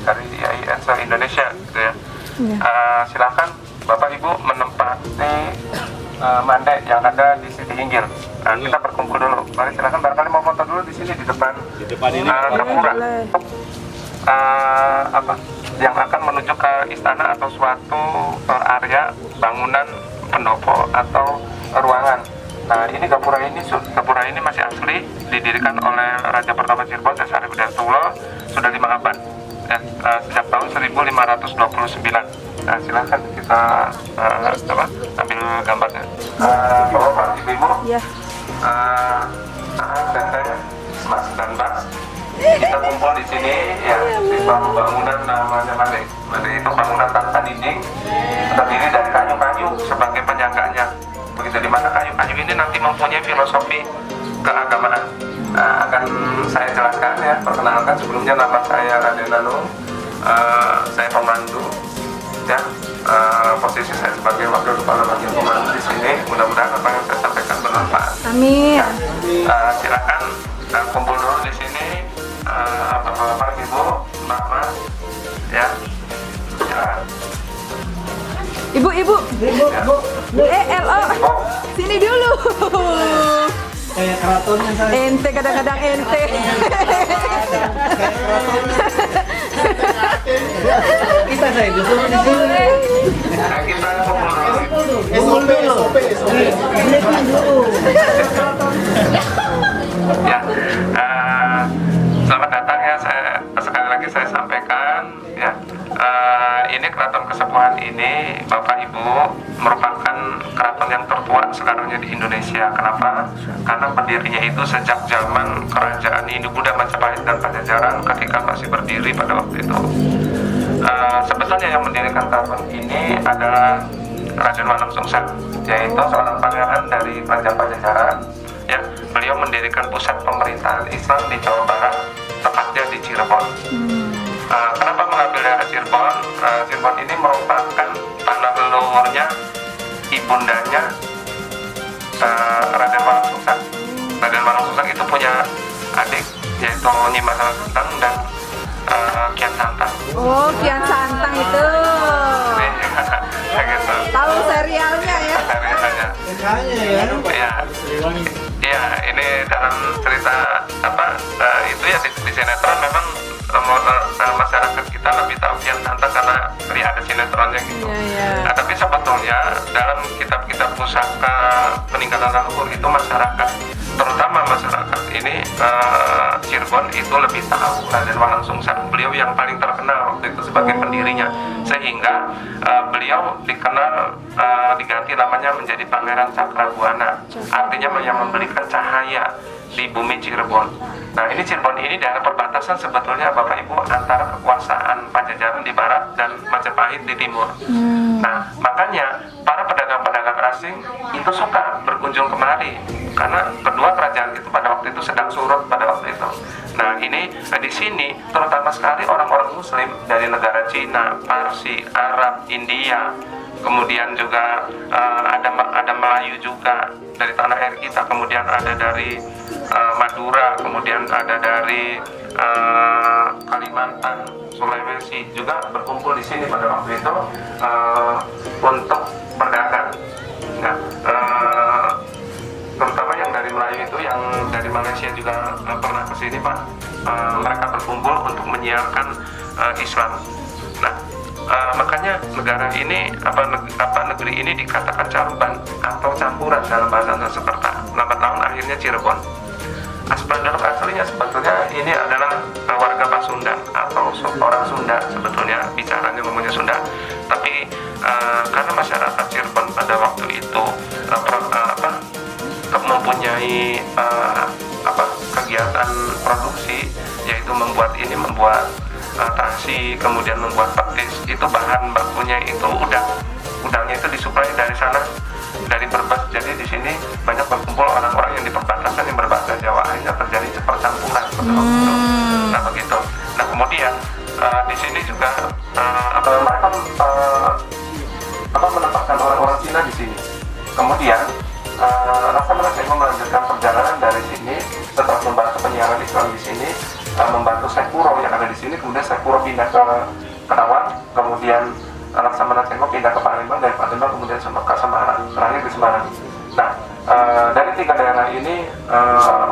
KRIIN se-Indonesia gitu ya. Silakan Bapak Ibu menempati mandai yang ada di Siti Hinggir. Kita berkumpul dulu. Mari silakan, barangkali mau foto dulu di sini di depan ini gapura. Yang akan menuju ke istana atau suatu area bangunan pendopo atau ruangan. Nah, ini gapura ini masih asli, didirikan oleh Raja pertama Cirebon Syarif Hidayatullah sudah 5 abad ya, sejak tahun 1529. Nah, silakan kita ambil gambarnya. Bapak Ibu, ya. Dan saya, Mas dan Mbak, kita kumpul di sini ya, di bawah bangunan namanya Mandai. Mandai itu bangunan tanpa dinding, terdiri dari kayu-kayu sebagai penyangganya. Begitu, di mana kayu-kayu ini nanti mempunyai filosofi keagamaan. Nah, akan saya jelaskan ya. Perkenalkan, sebelumnya nama saya Raden Nanung, saya pemandu ya. Posisi saya sebagai wakil kepala bagian pemandu di sini. Mudah-mudahan apa yang saya sampaikan bermanfaat. Amin. Silakan kumpul dulu di sini, bapak-bapak, ibu, mas, ya. Silakan. Ibu. LO. Sini dulu. Kayak keratonnya saya. Ente kadang-kadang ente. Kita saya disuruh di sini. Nah, kita kumpul dulu. SOP. Ya, selamat datang ya. Sekali lagi saya sampaikan ya, ini keraton Kesepuhan ini, Bapak Ibu, merupakan keraton yang tertua sekarangnya di Indonesia. Kenapa? Karena berdirinya itu sejak zaman kerajaan Hindu Buddha Majapahit dan Pajajaran ketika masih berdiri pada waktu itu. Sebetulnya yang mendirikan keraton ini adalah Raden Wanang Sungsang, yaitu seorang pangeran dari kerajaan Pajajaran. Ya, beliau mendirikan pusat pemerintahan Islam di Jawa Barat, tepatnya di Cirebon. Kenapa mengambil daerah Cirebon? Cirebon ini merupakan tanah leluhurnya ibundanya Raden Wanang Sungsang. Raden Wanang Sungsang itu punya adik, yaitu Nyi Mahara Santang dan Kian Santang. Oh, Kian Santang itu. Ya, gitu. Tahu serialnya ya? Serialnya. Kayaknya ya. Ya, ini dalam cerita itu ya di sinetron memang masyarakat kita lebih tahu Kian Santang karena ada sinetronnya gitu. Nah, tapi sebetulnya dalam kitab-kitab pusaka peninggalan leluhur itu masyarakat, terutama masyarakat ini Cirebon itu lebih tahu Raden Wanang Sungsang. Beliau yang paling terkenal waktu itu sebagai pendirinya, sehingga beliau dikenal diganti namanya menjadi Pangeran Cakrabuana, artinya yang memberikan cahaya di bumi Cirebon. Nah, ini Cirebon ini daerah perbatasan sebetulnya Bapak Ibu antara kekuasaan Pajajaran di barat dan Majapahit di timur. Nah, makanya para pedagang-pedagang asing itu suka berkunjung kemari karena kedua kerajaan itu pada waktu itu sedang surut pada waktu itu. Nah, ini di sini terutama sekali orang-orang Muslim dari negara Cina, Parsi, Arab, India, kemudian juga ada Melayu juga dari tanah air kita, kemudian ada dari Madura, kemudian ada dari Kalimantan, Sulawesi juga berkumpul di sini pada waktu itu untuk berdagang. Nah, terutama yang dari Melayu itu, yang dari Malaysia juga pernah ke sini Pak. Mereka berkumpul untuk menyiarkan Islam. Nah, makanya negara ini negeri ini dikatakan caruban atau campuran dalam bahasa Sanskerta. Lambat laun akhirnya Cirebon. Penduduk aslinya sebetulnya ini adalah warga Pasundan atau orang Sunda, sebetulnya bicaranya ngomongnya Sunda. Tapi karena masyarakat Cirebon pada waktu itu mempunyai kegiatan produksi, yaitu membuat terasi, kemudian membuat petis, itu bahan bakunya itu udangnya itu disuplai dari sana, dari Brebes. Jadi di sini banyak berkumpul orang-orang yang di perbatasan yang berbahasa Jawa, akhirnya terjadi percampuran. Nah, begitu. Nah, kemudian di sini juga mereka menempatkan orang-orang Cina di sini. Kemudian Rasamana Sengho melanjutkan perjalanan dari sini setelah membahas penyiaran Islam di sini membantu Syekh Kuro yang ada di sini. Kemudian Syekh Kuro pindah ke Kerawang, kemudian Laksamana Cengho pindah ke Palembang, dari Palembang kemudian ke Semarang, terakhir di Semarang. Nah, dari 3 daerah ini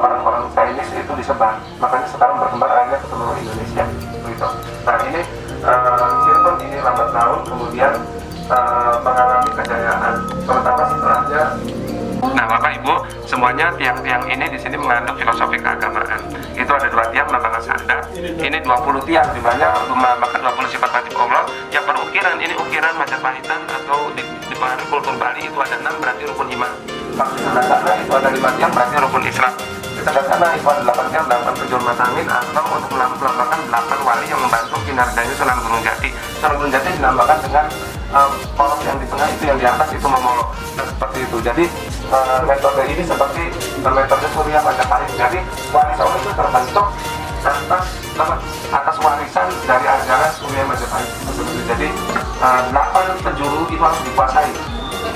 orang-orang Chinese itu disebar, makanya sekarang berkembang akhirnya ke seluruh Indonesia begitu. Nah ini Cirebon ini lambat laun kemudian mengalami kejayaan, terutama setelahnya. Nah Bapak Ibu, semuanya tiang-tiang ini di sini mengandung filosofi keagamaan. Itu ada 2 tiang melambangkan sadar. Ini 20 tiang di mana melambangkan 20 sifat wajib Allah yang berukiran. Ini ukiran Majapahit atau di pengaruh kultur Bali itu ada 6 berarti rukun iman. Di sebelah sana itu ada 5 tiang berarti rukun Islam. Di sebelah sana itu ada 8 tiang 8 penjuru matangin atau untuk melambangkan 8 wali yang membantu kinerjanya Sunan Gunung Jati. Sunan Gunung Jati dilambangkan dengan poros yang di tengah itu, yang di atas itu memolok. Nah, seperti itu. Jadi metode ini seperti metode Surya Majapahit. Jadi wali Songo itu terbentuk atas warisan dari ajaran Surya Majapahit. Jadi 8 penjuru itu harus dikuasai.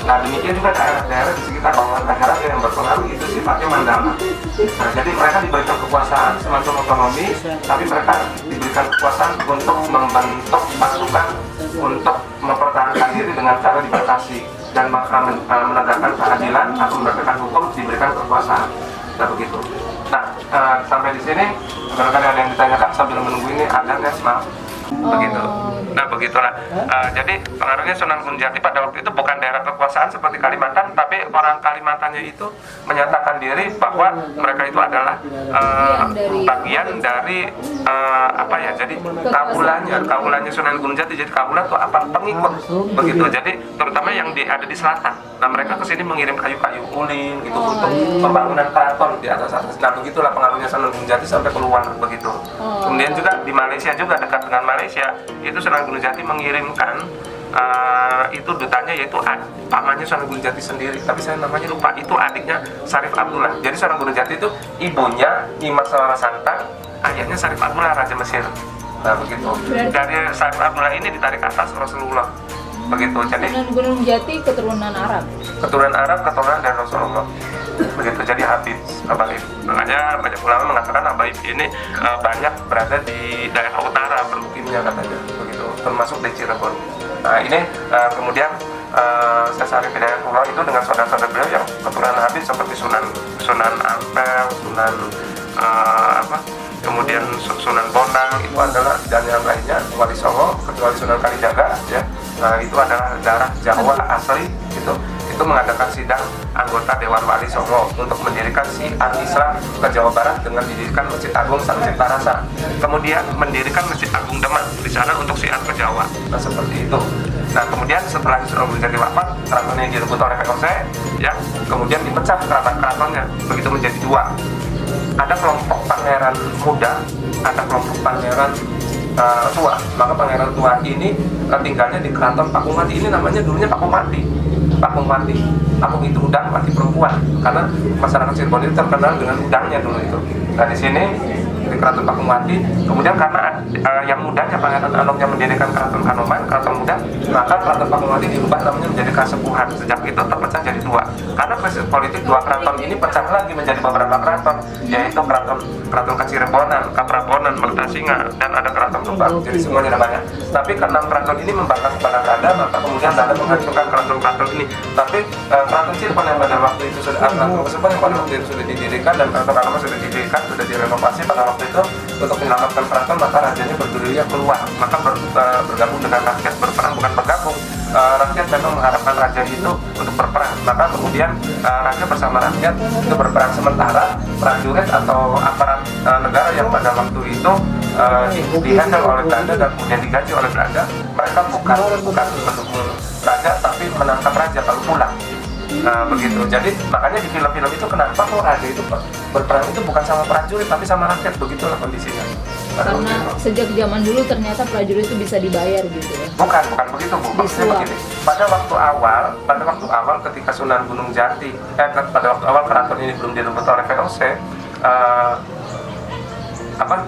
Nah demikian juga daerah-daerah di sekitar bawah daerah yang berpengaruh itu sifatnya mandala. Nah jadi mereka diberikan kekuasaan semacam otonomi, tapi mereka diberikan kekuasaan untuk membentuk pasukan untuk mempertahankan diri dengan cara dibatasi dan menegakkan keadilan atau menegakkan hukum, diberikan kekuasaan. Nah begitu. Nah sampai di sini barangkali ada yang ditanyakan sambil menunggu ini ada guys, maaf. Begitu. Nah begitulah. Jadi pengaruhnya Sunan Gunung Jati pada waktu itu bukan daerah kekuasaan seperti Kalimantan, tapi orang Kalimantannya itu menyatakan diri bahwa mereka itu adalah bagian dari apa ya? Jadi kabulanya Sunan Gunung Jati. Jadi kabulan itu apa? Pengikut. Begitu. Jadi terutama yang ada di selatan. Nah mereka kesini mengirim kayu-kayu ulin gitu untuk pembangunan keraton di atas. Nah begitulah pengaruhnya Sunan Gunung Jati sampai keluar begitu. Kemudian juga di Malaysia juga dekat dengan Malaysia itu Sunan Gunung Jati mengirimkan itu dutanya yaitu pamannya Sunan Gunung Jati sendiri, tapi saya namanya lupa, itu adiknya Syarif Abdullah. Jadi Sunan Gunung Jati itu ibunya Nimas Rara Santang, ayahnya Syarif Abdullah Raja Mesir. Nah begitu. Dari Syarif Abdullah ini ditarik atas Rasulullah. Begitu. Jadi Sunan Gunung Jati keturunan Arab. Keturunan dari Rasulullah. Begitu. Jadi Habib, Abaib. Makanya banyak ulama mengatakan Abaib ini banyak berada di daerah utara bermukimnya katanya. Begitu. Termasuk di Cirebon. Nah ini kemudian Syekh Syarif Hidayatullah itu dengan saudara-saudara beliau yang keturunan Habib seperti Sunan Ampel, kemudian Sunan Bonang itu adalah, dan yang lainnya Wali Songo kecuali Sunan Kalijaga ya. Nah itu adalah darah Jawa asli itu mengadakan sidang anggota Dewan Wali Songo untuk mendirikan Syiar Islam ke Jawa Barat dengan didirikan Masjid Agung Sang Cipta Rasa, kemudian mendirikan Masjid Agung Demak di sana untuk syiar ke Jawa. Nah seperti itu. Nah kemudian setelah Sunan Gunung Jati wafat, keratonnya direbut oleh VOC ya, kemudian dipecah keratonnya, begitu menjadi 2. Ada kelompok pangeran muda, ada kelompok pangeran tua. Maka pangeran tua ini tinggalnya di keraton Pakumati. Ini namanya dulunya Pakumati. Pakung itu udang, mati perempuan. Karena masyarakat Cirebon itu terkenal dengan udangnya dulu itu. Nah di sini di keraton Pakumati. Kemudian karena yang mudanya Pangeran Anom yang mendirikan keraton Kanoman, keraton muda, maka keraton Pakumati diubah namanya menjadi Kasepuhan. Sejak itu terpecah jadi 2. Karena krisis politik 2 keraton ini pecah lagi menjadi beberapa keraton, yaitu keraton Kacirebonan, Kaprabonan, Mertasinga, dan ada keraton Tumbang. Jadi semuanya ada banyak. Tapi karena keraton ini membakar Belanda, maka kemudian Belanda menghancurkan keraton-keraton ini. Tapi keraton Cirebon yang pada waktu itu sudah didirikan dan keraton Kanoman sudah didirikan, sudah direnovasi pada waktu itu untuk menyelamatkan keraton, maka rajanya bergerilya keluar, maka bergabung dengan rakyat, berperang bukan bergabung. Rakyat memang mengharapkan raja itu untuk berperang, maka kemudian raja bersama rakyat itu berperang. Sementara prajurit atau aparat negara yang pada waktu itu dihandle oleh Belanda dan kemudian digaji oleh Belanda, mereka bukan mendukung raja tapi menangkap raja kalau pulang. Begitu. Jadi makanya di film-film itu kenapa kok raja itu berperang itu bukan sama prajurit tapi sama rakyat, begitulah kondisinya. Karena sejak zaman dulu ternyata prajurit itu bisa dibayar gitu ya. Bukan begitu Bu. Maksudnya begini. Pada waktu awal ketika Sunan Gunung Jati pada waktu awal keraton ini belum direbut oleh VOC,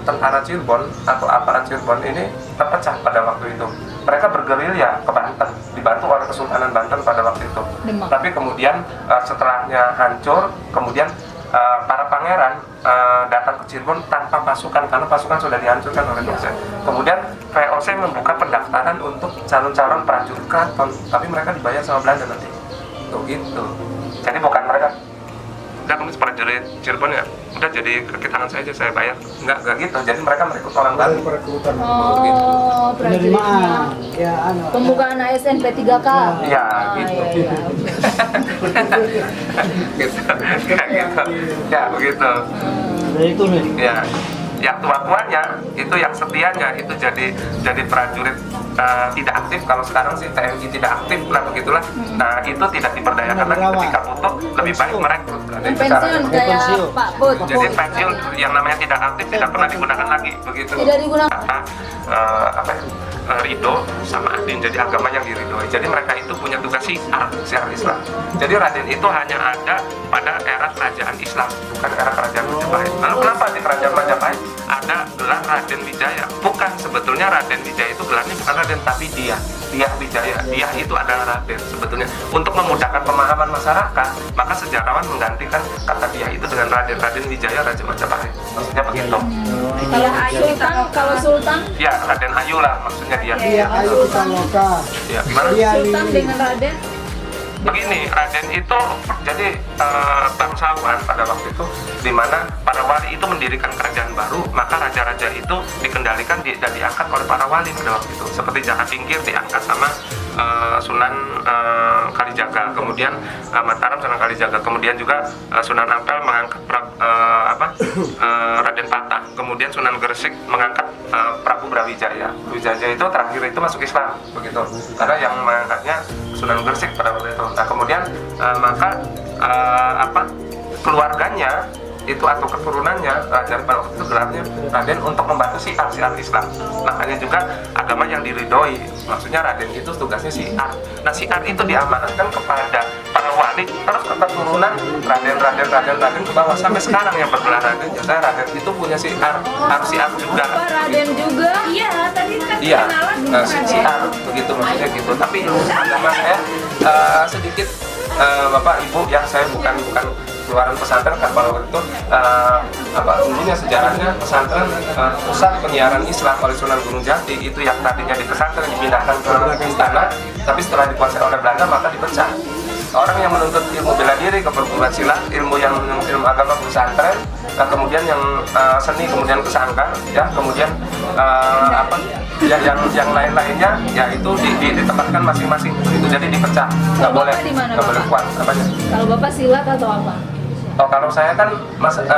tentara Cirebon atau aparat Cirebon ini terpecah pada waktu itu. Mereka bergerilya ke Banten, dibantu oleh Kesultanan Banten pada waktu itu. Demak. Tapi kemudian setelahnya hancur, kemudian para pangeran datang ke Cirebon tanpa pasukan karena pasukan sudah dihancurkan oleh VOC. Kemudian VOC membuka pendaftaran untuk calon-calon prajurit keraton, tapi mereka dibayar sama Belanda nanti. Tuh gitu. Jadi bukan mereka udah kamu prajurit Cirebon ya, udah jadi kaki tangan saya aja saya bayar. Enggak gitu. Jadi mereka merekrut orang baru. Perekrutan. Oh, prajuritnya. Penerimaan. Ya, anu. Pembukaan ASN P3K. Iya, gitu. Iya. Gitu. Kayak gitu. Ya begitu. Nah, itu nih. Ya, yang tua-tuanya itu yang setianya itu jadi prajurit tidak aktif. Kalau sekarang sih TNI tidak aktif lah begitulah. Nah itu tidak diperdayakan lagi ketika butuh, lebih baik merekrut. Yang pensiun kayak Pensiun. Pak Put. Jadi pensiun yang namanya tidak aktif tidak pernah digunakan lagi begitu. Tidak digunakan. Kata apa ya? Ridho sama Adin, jadi agama yang diridhoi. Jadi mereka itu punya tugas syiar Islam. Jadi Raden itu hanya ada pada era kerajaan Islam, bukan era kerajaan Majapahit. Lalu kenapa di kerajaan Majapahit ada gelar Raden Wijaya? Bukan, sebetulnya Raden Wijaya itu gelarnya bukan Raden tapi Dia Wijaya. Dia itu adalah Raden sebetulnya. Untuk memudahkan pemahaman masyarakat, maka sejarawan menggantikan kata Dia itu dengan Raden Wijaya Raja Majapahit. Maksudnya begitu. Kalau Sultan Ya, Raden Ayu lah maksudnya dia. Iya, ayo kita loka. Ya, gimana? Iya, Sultan Lili. dengan Raden. Begini, Raden itu jadi bangsawan pada waktu itu, di mana para wali itu mendirikan kerajaan baru, maka raja-raja itu dikendalikan dan diangkat oleh para wali pada waktu itu. Seperti Jaka Tingkir diangkat sama Sunan Kalijaga, kemudian Mataram Sunan Kalijaga, kemudian juga Sunan Ampel mengangkat Raden Patah, kemudian Sunan Gresik mengangkat Prabu Brawijaya. Brawijaya itu terakhir itu masuk Islam begitu, karena yang mengangkatnya Sunan Gresik pada waktu itu. Nah kemudian keluarganya itu atau keturunannya dari pada waktu itu gelarnya Raden untuk membantu syiar Islam. Makanya juga agama yang diridhoi. Maksudnya Raden itu tugasnya syiar. Nah syiar itu diamanatkan kepada para wali terus ke keturunan Raden ke bawah sampai sekarang yang bergelar Raden. Jadi Raden itu punya syiar, harus syiar juga. Pak Raden juga. Iya, tadi kan Iya, kenalan syiar begitu maksudnya gitu. Tapi agama saya sedikit Bapak Ibu ya, saya bukan keluaran pesantren kan pada waktu itu dulunya sejarahnya pesantren pusat penyiaran Islam oleh Sunan Gunung Jati itu yang tadinya di pesantren dipindahkan ke istana, tapi setelah dikuasai oleh Belanda maka dipecah. Orang yang menuntut ilmu bela diri ke perguruan silat, ilmu agama pesantren, kemudian yang seni kemudian ke sanggar, ya kemudian yang lain-lainnya ya itu ditempatkan masing-masing itu, jadi dipecah, nggak boleh kuat apanya. Kalau Bapak silat atau apa? Oh, kalau saya kan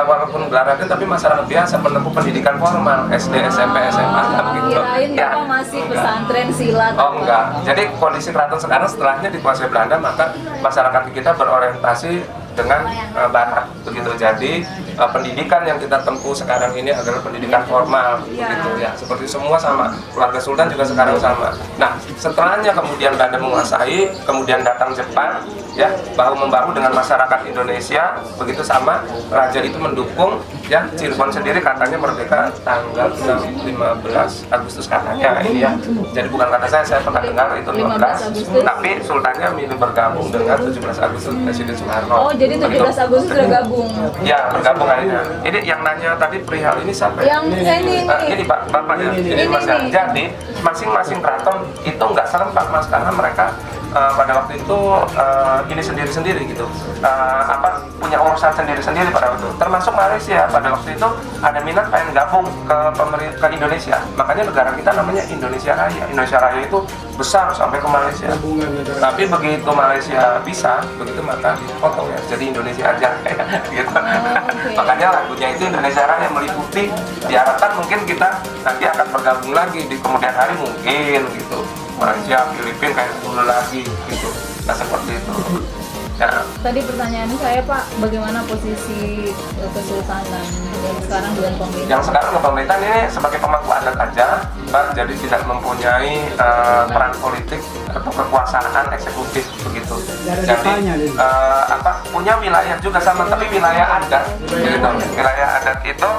walaupun gelar Raden tapi masyarakat biasa menempuh pendidikan formal SD, SMP, SMA begitu. Kirain Ya. Bapak masih pesantren silat. Oh enggak. Jadi kondisi keraton sekarang setelahnya dikuasai Belanda, maka masyarakat kita berorientasi dengan barat begitu. Jadi pendidikan yang kita tempuh sekarang ini adalah pendidikan formal begitu ya. Seperti semua sama. Keluarga Sultan juga sekarang sama. Nah, setelahnya kemudian Belanda menguasai, kemudian datang Jepang ya, bahu-membahu dengan masyarakat Indonesia begitu sama. Raja itu mendukung ya. Cirebon sendiri katanya merdeka tanggal 15 Agustus katanya ini ya. Jadi bukan kata saya pernah dengar itu 15, tapi Sultannya milih bergabung dengan 17 Agustus Presiden Soekarno. Oh, jadi 17 Agustus sudah gabung. Ya, bergabung akhirnya. Ini yang nanya tadi perihal ini sampai Yang ini Pak, Bapak ya. Ini Mas ya. Jadi masing-masing keraton itu nggak serempak Mas, karena mereka pada waktu itu ini sendiri-sendiri gitu, punya urusan sendiri-sendiri pada waktu itu. Termasuk Malaysia pada waktu itu ada minat pengen gabung ke Indonesia, makanya negara kita namanya Indonesia Raya. Indonesia Raya itu besar sampai ke Malaysia. Tapi begitu Malaysia bisa, begitu maka dipotong ya, jadi Indonesia aja gitu. Makanya lagunya itu Indonesia Raya meliputi. Diharapkan mungkin kita nanti akan bergabung lagi di kemudian hari mungkin gitu. Malaysia, Filipina kayak dulu lagi gitu. Nah seperti itu. Ya. Tadi pertanyaan saya Pak, bagaimana posisi kesultanan yang sekarang dengan pemerintah? Yang sekarang ke pemerintah ini sebagai pemangku adat aja, Pak, jadi tidak mempunyai peran politik atau kekuasaan eksekutif begitu. Jadi punya wilayah juga sama, tapi wilayah adat gitu. Wilayah adat itu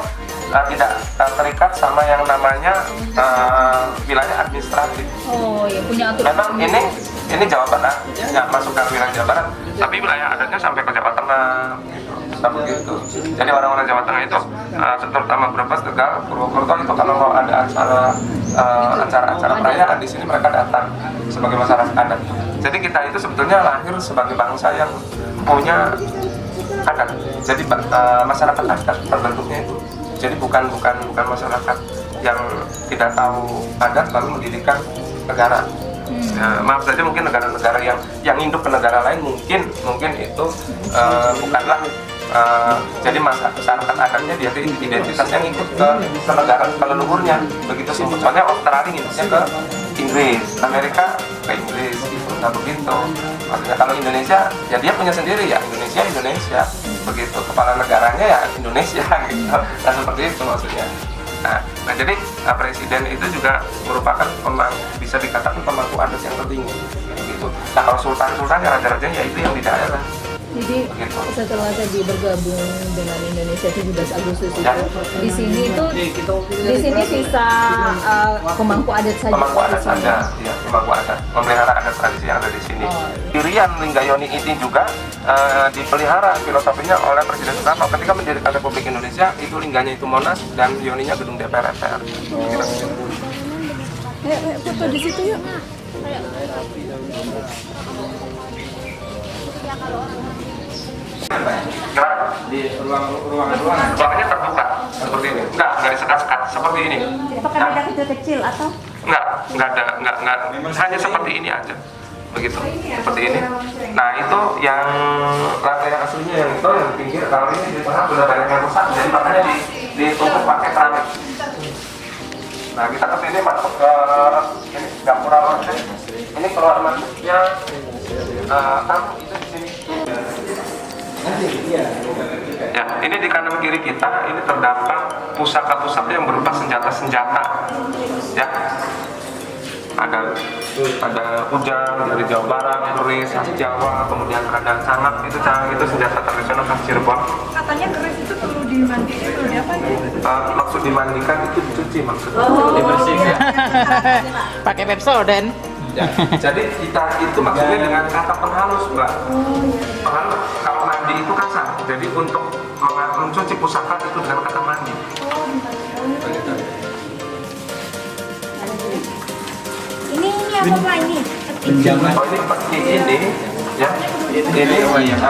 tidak terikat sama yang namanya wilayah administratif. Oh ya, punya aturan. Memang ini Jawa Barat, nggak masuk ke wilayah Jawa Barat, tapi wilayah adatnya sampai ke Jawa Tengah. Gitu. Nah, begitu. Jadi orang-orang Jawa Tengah itu, terutama Brebes, Tegal, Purwokerto itu kalau mau ada acara-acara perayaan di sini mereka datang sebagai masyarakat adat. Jadi kita itu sebetulnya lahir sebagai bangsa yang punya adat. Jadi masyarakat adat terbentuknya itu. Jadi bukan masyarakat yang tidak tahu adat lalu mendirikan negara. Maaf saja mungkin negara-negara yang induk ke negara lain mungkin itu bukanlah jadi masyarakat adatnya dia identitasnya ngikut ke negara ke leluhurnya begitu sih. Soalnya Australia ngikutnya ke Inggris, Amerika ke Inggris gitu. Nah begitu. Maksudnya kalau Indonesia ya dia punya sendiri ya Indonesia begitu. Kepala negaranya ya Indonesia gitu. Nah seperti itu maksudnya. Nah jadi presiden itu juga merupakan bisa dikatakan pemangku adat yang tertinggi gitu. Nah kalau sultan-sultan ya raja-raja ya itu yang di daerah. Jadi begitu. setelah tadi bergabung dengan Indonesia 17 Agustus itu, di sini itu sisa pemangku adat saja. Pemangku adat saja, ya pemangku adat, memelihara adat tradisi yang ada di sini. Dirian Linggayoni ini juga dipelihara filosofinya oleh Presiden Soekarno ketika mendirikan Republik Indonesia. Itu lingganya itu Monas dan Yoninya gedung DPR MPR. Foto di situ yuk. Di ruangannya terbuka seperti ini, enggak disekat-sekat seperti ini. Pakai beda kecil-kecil atau? Enggak, hanya seperti ini aja, begitu, seperti ini. Nah itu yang lantai yang aslinya yang itu yang di pinggir, kalau ini di tengah sudah banyak yang rusak, jadi makanya ditutup pakai keramik. Nah kita kesini masuk ke ini dapur awal, ini keluar masuknya tamu itu di sini. Ya, ini di kanan kiri kita ini terdapat pusaka-pusaka yang berupa senjata-senjata. Ya, ada kujang dari Jawa Barat, keris khas Jawa, kemudian ada cangat itu senjata tradisional khas Cirebon. Katanya keris itu perlu dimandikan, perlu diapain? Maksud dimandikan itu dicuci maksudnya. Dibersihkan. Pakai Pepsodent. Ya, jadi kita itu maksudnya dengan kata penghalus, Mbak. Penghalus, kalau mandi itu kasar. Jadi untuk mencuci pusaka itu dengan kata mandi. Ini apa Pak ini? Oh ini seperti ini, ya. Ini wayang.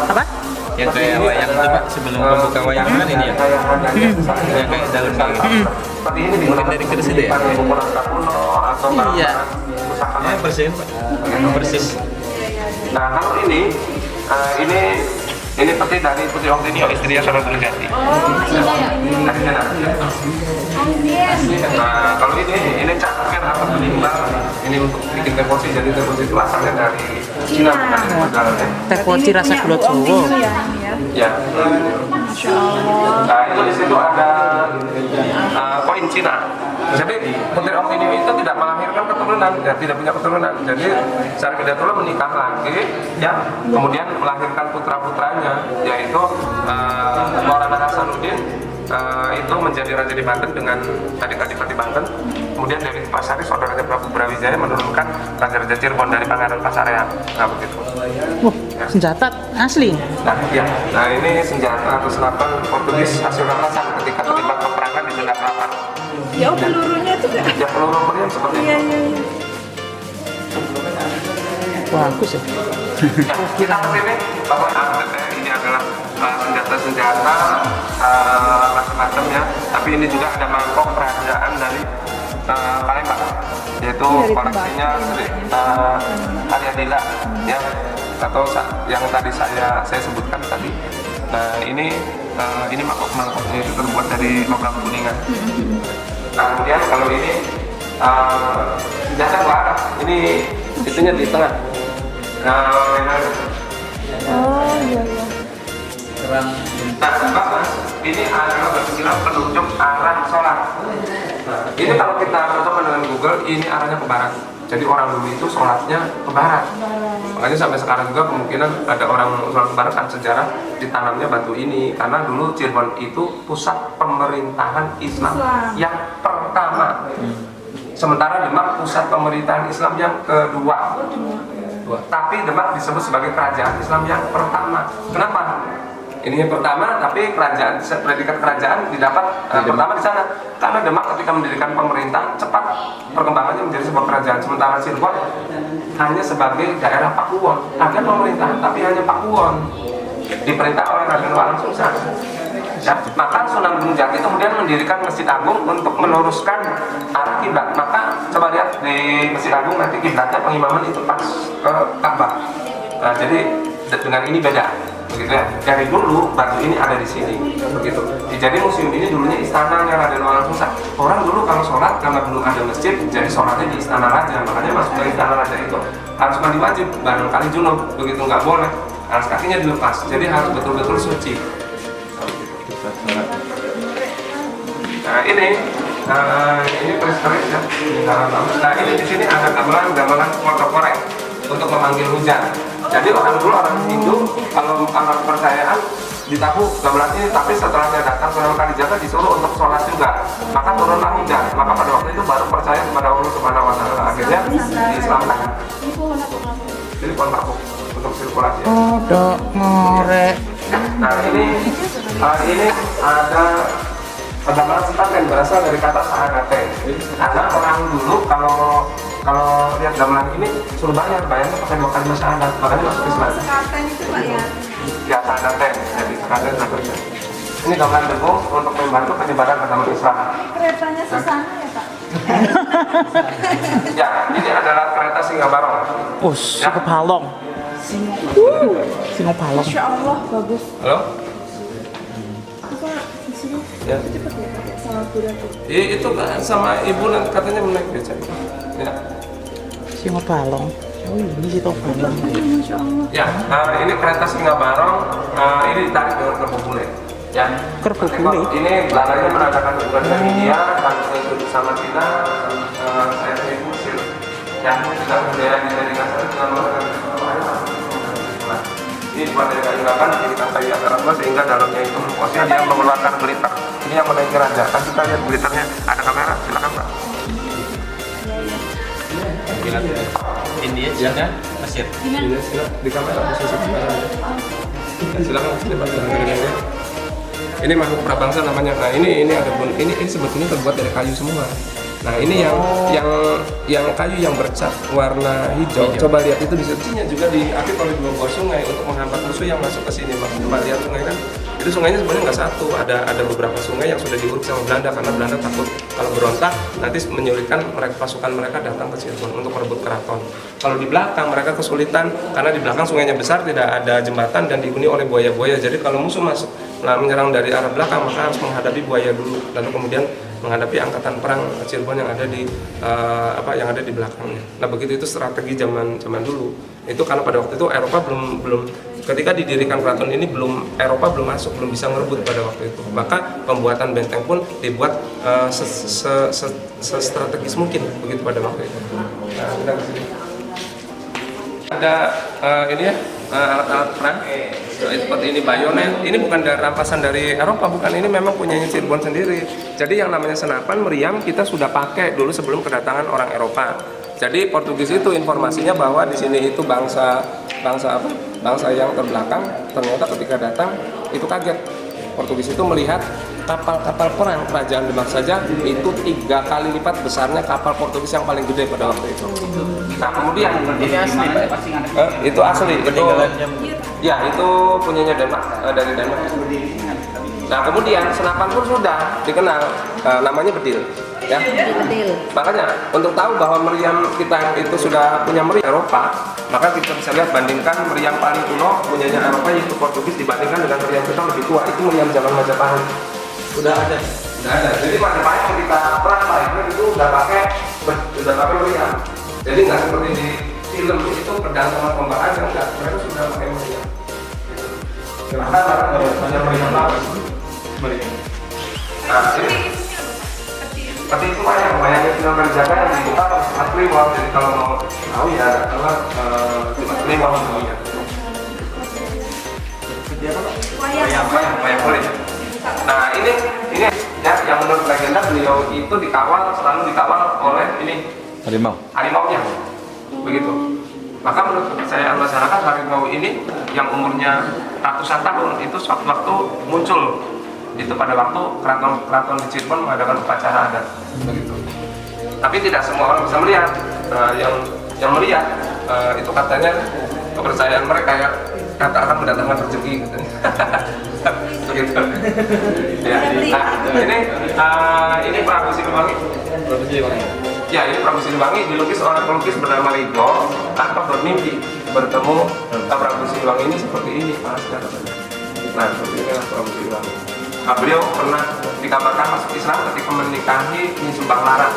Apa? Yang kayak wayang itu Pak, sebelum pembuka wayangan ini ya? Yang kayak daun kayak gitu. Seperti ini Mungkin dari keris itu ya? Iya. Ya bersihin Pak, bersih. Nah kalau ini peti dari Putri Ongtinio, istrinya Sunan Gunung Jati. Dari sana. Nah kalau ini cangkir atau penimbang, ini untuk bikin tepoci. Jadi tepoci itu asalnya dari Cina, bukan dari Majalaya. Tepoci rasa gula Jawa. Ya. Nah itu di situ ada koin Cina. Jadi Putri Ongtinio itu tidak melahirkan keturunan, ya, tidak punya keturunan. Jadi Sari Widatula menikah lagi, ya, kemudian melahirkan putra-putranya, yaitu Maulana Hasanuddin itu menjadi raja di Banten dengan adik-adik di Banten. Kemudian dari Pasari saudaranya Prabu Brawijaya menurunkan raja-raja Cirebon dari Pangeran Pasarean. Nah begitu. Wah, senjata asli. Nah, ya. Nah ini senjata atau senapan Portugis hasil rampasan ketika terlibat peperangan di Sunda Kelapa. Ya pelurunya tuh kan? Ya peluru meriam seperti itu. Iya. Bagus ya. Nah, kita kesini bahwa ini adalah senjata-senjata macam-macam ya. Tapi ini juga ada mangkok kerajaan dari Palembang, yaitu koleksinya Aryadila ya, atau yang tadi saya sebutkan tadi. Nah ini mangkok-mangkoknya itu terbuat dari logam kuningan. Nah kemudian kalau ini senjata dua arah, ini itunya di tengah. Oh iya. Nah, ini adalah berpikiran penunjuk arah sholat. Nah, ini kalau kita coba dengan Google, ini arahnya ke barat. Jadi orang dulu itu sholatnya ke barat. Makanya sampai sekarang juga kemungkinan ada orang sholat ke barat kan sejarah ditanamnya batu ini. Karena dulu Cirebon itu pusat pemerintahan Islam yang pertama. Sementara Demak pusat pemerintahan Islam yang kedua. Tapi Demak disebut sebagai kerajaan Islam yang pertama. Kenapa? Ini pertama, tapi kerajaan, predikat kerajaan didapat pertama di sana. Karena Demak ketika mendirikan pemerintah cepat perkembangannya menjadi sebuah kerajaan. Sementara Cirebon hanya sebagai daerah Pakuwon. Ada pemerintahan tapi hanya Pakuwon. Diperintah oleh Raden Walang Sungsang. Ya, maka Sunan Gunung Jati kemudian mendirikan Masjid Agung untuk meluruskan arah kiblat. Maka coba lihat di Masjid Agung nanti kiblatnya pengimaman itu pas ke Ka'bah. Nah, jadi dengan ini beda. Begitu ya. Dari dulu batu ini ada di sini, begitu. Jadi museum ini dulunya istananya Raden Walang Sungsang. Orang dulu kalau sholat karena belum ada masjid, jadi sholatnya di istana raja. Makanya masuk ke istana raja itu harus mandi wajib, barangkali junub, begitu nggak boleh. Harus kakinya dilepas, jadi harus betul-betul suci. Nah ini keris-keris ya. Nah ini di sini ada gamelan motor korek untuk memanggil hujan. Jadi orang dulu, orang Hindu, kalau kepercayaan ditabuh gamelan ini, tapi setelah dia datang ke Kalijaga disuruh untuk sholat juga, maka turunlah hujan. Maka pada waktu itu baru percaya kepada Allah Subhanahu Wa Taala. Akhirnya diislamkan. Jadi pohon bakung untuk sirkulasi. Oh, dok ngorek. Nah ini ada gamelan setaten berasal dari kata sahadate. Karena orang dulu kalau lihat gamelan ini suruh bayarnya pakai 2 kalimat syahadat, makanya masuk Islam. Sekaten itu Pak ya? Ya sahadate, jadi sekaten satu. Ini gamelan degung untuk membantu penyebaran agama Islam. Keretanya Susana ya Pak? Ya, ini adalah kereta Singabarong. Us, Ya. Singopalong. Singopalong. Masya Allah, bagus. Halo? Apa di sini? Ya. Cepet ya Pak ya, sama kuda tuh. Itu sama ibu nanti katanya menaik beca. Ya. Singopalong. Oh, ini sih Singopalong. Masya Allah. Ya, ini kereta Singabarong, ini ditarik dengan kerbau bule. Ya, Kerbau bule? Ini Belandanya menandakan hubungan dengan India, kasusnya itu sama Cina, saya dari Mesir. Yang sudah budaya dijadikan satu dengan ini buat dari kayu lapan, dijadikan kayu akar sehingga dalamnya itu posnya dia mengeluarkan glitter. Ini yang menaiki raja. Kan kita lihat glitternya, ada kamera, silakan Pak. India, China, Mesir. Ini di kamera posisi silakan Pak. Ini makhluk prabangsa namanya. Nah ini ada ini sebetulnya terbuat dari kayu semua. Nah ini yang kayu yang bercat warna hijau. Coba lihat itu di sisinya juga diapit oleh 2 buah sungai untuk menghambat musuh yang masuk ke sini. Coba lihat sungai kan. Itu sungainya sebenarnya nggak satu, ada beberapa sungai yang sudah diuruk sama Belanda karena Belanda takut kalau berontak nanti menyulitkan pasukan mereka datang ke Cirebon untuk merebut keraton. Kalau di belakang mereka kesulitan karena di belakang sungainya besar, tidak ada jembatan dan dihuni oleh buaya-buaya. Jadi kalau musuh masuk menyerang dari arah belakang maka harus menghadapi buaya dulu, lalu kemudian menghadapi angkatan perang Cirebon yang ada di belakangnya. Nah begitu itu strategi zaman dulu. Itu karena pada waktu itu Eropa belum ketika didirikan keraton ini Eropa belum masuk, belum bisa merebut pada waktu itu. Maka pembuatan benteng pun dibuat sestrategis mungkin begitu pada waktu itu. Nah, kita kesini. Ada ini ya alat-alat perang seperti ini bayonet. Ini bukan dari rampasan dari Eropa, bukan, ini memang punyanya Cirebon sendiri. Jadi yang namanya senapan meriam kita sudah pakai dulu sebelum kedatangan orang Eropa. Jadi Portugis itu informasinya bahwa di sini itu bangsa yang terbelakang. Ternyata ketika datang itu kaget. Portugis itu melihat kapal-kapal perang kerajaan Demak saja itu 3 kali lipat besarnya kapal Portugis yang paling gede pada waktu itu. Nah kemudian Ini asli Pak, itu asli, itu ya itu punyanya Denmark, dari Denmark. Nah kemudian senapan pun sudah dikenal, namanya bedil. Ya. Bedil. Makanya untuk tahu bahwa meriam kita itu sudah punya meriam Eropa, maka kita bisa lihat bandingkan meriam paling kuno punyanya Eropa yaitu Portugis dibandingkan dengan meriam kita lebih tua, itu meriam zaman Majapahit. Sudah ada. Jadi Majapahit ketika perang itu udah pakai meriam. Jadi nggak seperti di film itu pedang sama tombak aja, enggak, mereka sudah pakai meriam. Kenapa? Punya meriam apa? Meriam. Nah, ini seperti itu wayangnya Sunan Kalijaga yang dibuka harus Jumat Kliwon. Jadi kalau mau tahu ya adalah Jumat Kliwon namanya. Wayang kulit. Nah ini ya yang menurut legenda beliau itu selalu dikawal oleh ini harimaunya, begitu. Maka menurut kepercayaan masyarakat harimau ini yang umurnya ratusan tahun itu sewaktu-waktu muncul. Itu pada waktu keraton di Cirebon mengadakan upacara adat begitu. Tapi tidak semua orang bisa melihat. Yang melihat itu katanya kepercayaan mereka ya, kata akan mendatangkan rezeki katanya. Begitu. Ya. Nah, ini Prabu Siliwangi. Ya, ini Prabu Siliwangi dilukis oleh pelukis bernama Rigo tanpa bermimpi bertemu Prabu Siliwangi ini seperti ini. Nah, seperti ini Prabu Siliwangi. Beliau pernah dikabarkan masuk Islam ketika menikahi Nyi Subang Lara.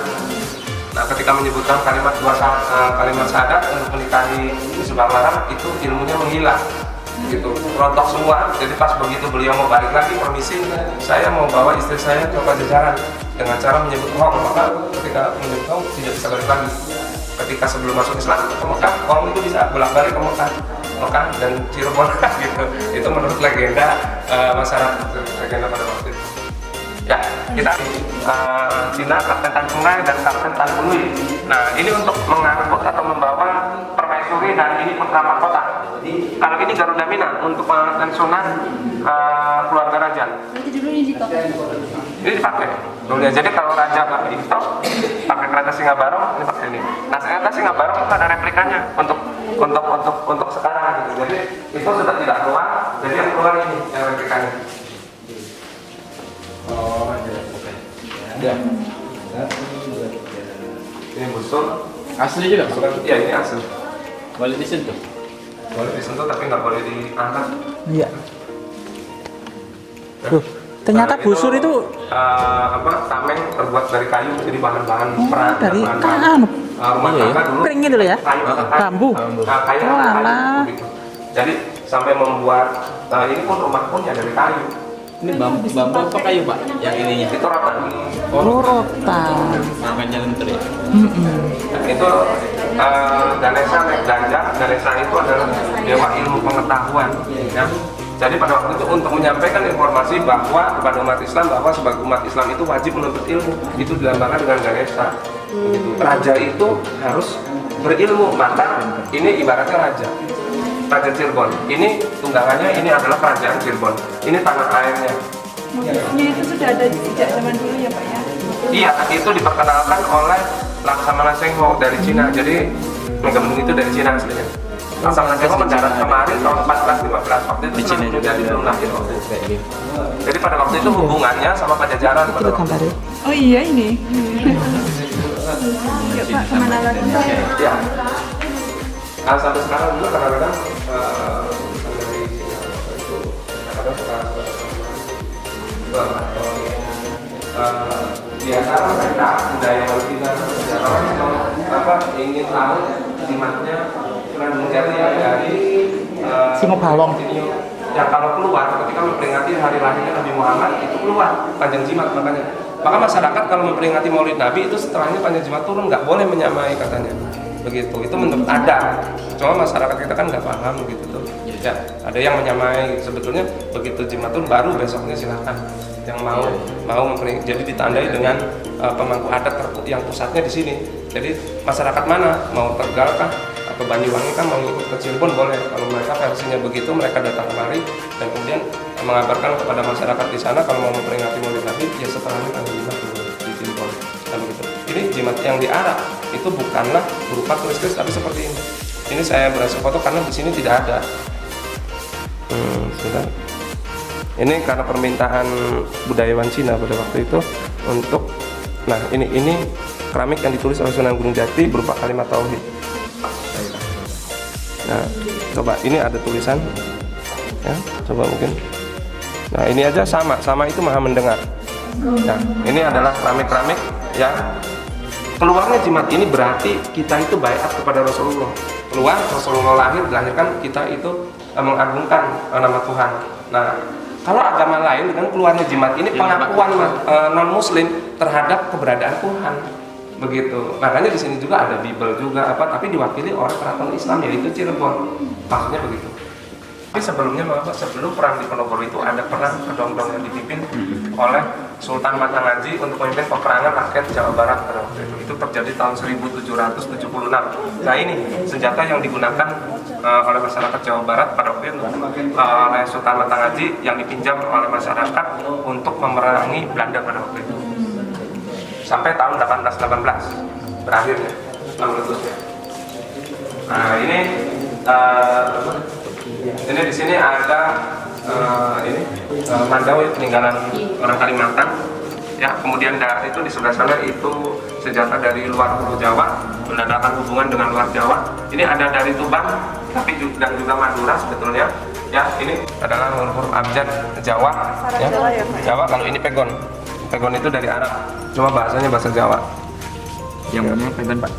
Nah, ketika menyebutkan kalimat syahadat untuk menikahi Nyi Subang Lara, itu ilmunya menghilang, gitu, rontok semua. Jadi pas begitu beliau mau balik lagi, permisi, saya mau bawa istri saya ke Pajajaran dengan cara menyebut Hong, maka ketika menyebut Hong tidak bisa balik lagi. Ketika sebelum masuk Islam ke Mekah, Hong itu bisa bolak-balik ke Mekah dan Cirebon gitu. Itu menurut legenda masyarakat, legenda pada waktu itu. Ya, kita Cina, Kapten Tan Sungai dan Kapten Tan Bunui. Nah, ini untuk mengangkut atau membawa permaisuri dan ini putra kota. Kalau ini Garuda Mina untuk pensiunan keluarga raja. Nanti dulu ini dipakai. Ini dipakai. Jadi kalau raja nggak itu pakai kereta Singa Barong, ini pakai ini. Nah, ternyata Singa Barong itu ada replikanya untuk sekarang gitu. Jadi itu sudah tidak keluar. Jadi yang keluar ini yang replikanya. Oh, ada. Ini busur. Asli juga? Iya, ini asli. Boleh disentuh? Boleh disentuh tapi nggak boleh diangkat. Iya. Loh, ternyata busur itu tameng terbuat dari kayu, jadi bahan-bahan perang. dari Rumah tangga dulu. kering gitu ya? Kayu, Bambu. Kayu, Walah. gitu. Jadi sampai membuat ini pun rumah pun ya dari kayu. Ini bambu apa kayu Pak? Yang ininya? Itu rotan. Oh, rotan. Makanya lentur ya? Itu Ganesha naik ganja. Ganesha itu adalah dewa ilmu pengetahuan. Ya. Jadi pada waktu itu untuk menyampaikan informasi bahwa kepada umat Islam bahwa sebagai umat Islam itu wajib menuntut ilmu, itu dilambangkan dengan Ganesha. Raja itu harus berilmu, maka ini ibaratnya raja. Raja Cirebon. Ini tunggangannya, ini adalah kerajaan Cirebon. Ini tanah airnya. Motifnya itu sudah ada sejak zaman dulu ya Pak ya? Iya, itu diperkenalkan oleh Laksamana Sengho dari Cina. Jadi Megamendung itu dari Cina aslinya. Laksamana Sengho mendarat kemarin tahun 1415. Waktu itu Sunan Gunung Jati belum lahir waktu itu. Jadi pada waktu itu hubungannya sama Pajajaran pada waktu itu. Oh iya ini. Ya Pak, kemana lagi? Ya. Nah, sampai sekarang juga kadang-kadang dari Cina itu kadang-kadang di antara mereka budaya Cina sejarawan yang ingin tahu jimatnya Sunan Gunung Jati dari Singo Balong. yang kalau keluar ketika memperingati hari lahirnya Nabi Muhammad itu keluar panjang jimat makanya. Maka masyarakat kalau memperingati Maulid Nabi itu setelahnya panjang jimat turun, nggak boleh menyamai katanya. Begitu, itu menurut adat. Cuma masyarakat kita kan nggak paham gitu tuh. Ya, ada yang menyamai sebetulnya begitu jimat turun baru besoknya silakan yang mau memperingati. Jadi ditandai dengan pemangku adat yang pusatnya di sini. Jadi masyarakat mana mau Tegal kah atau Banyuwangi kan mau ikut ke Cirebon boleh. Kalau mereka versinya begitu mereka datang kemari dan kemudian mengabarkan kepada masyarakat di sana kalau mau memperingati Maulid Nabi ya setelahnya kan jimat di Cirebon kan begitu. Ini jimat yang diarak itu bukanlah berupa tulis-tulis tapi seperti ini. Ini saya berhasil foto karena di sini tidak ada. Sudah. Ini karena permintaan budayawan Cina pada waktu itu untuk, nah ini keramik yang ditulis oleh Sunan Gunung Jati berupa kalimat tauhid. Nah, coba ini ada tulisan, ya, coba mungkin. Nah ini aja sama itu maha mendengar. Nah ini adalah keramik-keramik yang keluarnya jimat ini berarti kita itu baiat kepada Rasulullah. Keluar Rasulullah dilahirkan kita itu mengagungkan nama Tuhan. Nah kalau agama lain dengan keluarnya jimat ini pengakuan non Muslim terhadap keberadaan Tuhan. Begitu. Makanya di sini juga ada Bible juga tapi diwakili oleh keraton Islam yaitu Cirebon. Maksudnya begitu. Tapi sebelumnya Bapak, sebelum perang di Ponorogo itu ada perang kedong-dong yang dipimpin oleh Sultan Matangaji untuk memimpin peperangan rakyat Jawa Barat pada waktu itu. Itu terjadi tahun 1776. Nah ini senjata yang digunakan oleh masyarakat Jawa Barat pada waktu itu oleh Sultan Matangaji yang dipinjam oleh masyarakat untuk memerangi Belanda pada waktu itu. Sampai tahun 1818 berakhirnya meletusnya. Nah ini di sini ada Mandawi peninggalan orang Kalimantan. Ya, kemudian itu di sebelah sana itu senjata dari luar Pulau Jawa, menandakan hubungan dengan luar Jawa. Ini ada dari Tuban, tapi dan juga Madura sebetulnya. Ya, ini adalah huruf abjad Jawa. Ya. Jawa kalau ini pegon. Pegon itu dari Arab. Cuma bahasanya bahasa Jawa. Yang mana pegon Pak?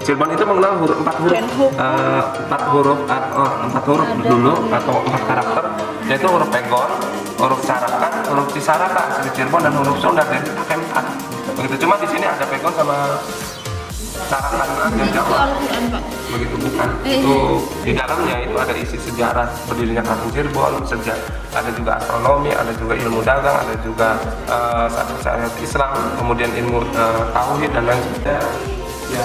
Cirebon itu mengenal empat huruf dulu atau 4 karakter, yaitu huruf pegon, huruf carakan, huruf cisaraka asli Cirebon, dan huruf Sunda dari pakai 4. Begitu, cuma di sini ada pegon sama carakan asli Jawa. Begitu bukan. Itu di dalamnya itu ada isi sejarah berdirinya Keraton Cirebon, ada juga astronomi, ada juga ilmu dagang, ada juga syariat Islam, kemudian ilmu tauhid dan lain sebagainya. Ya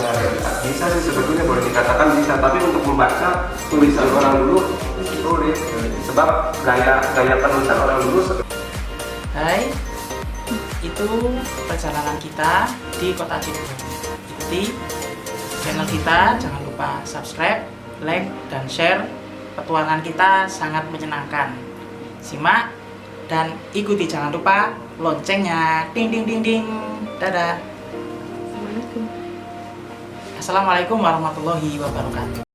bisa sih sebetulnya, boleh dikatakan bisa, tapi untuk membaca tulisan orang dulu sulit sebab gaya penulisan orang dulu. Hai, itu perjalanan kita di kota Cirebon. Ikuti channel kita, jangan lupa subscribe, like, dan share. Petualangan kita sangat menyenangkan. Simak dan ikuti, jangan lupa loncengnya. Ding ding ding ding. Dadah. Assalamualaikum warahmatullahi wabarakatuh.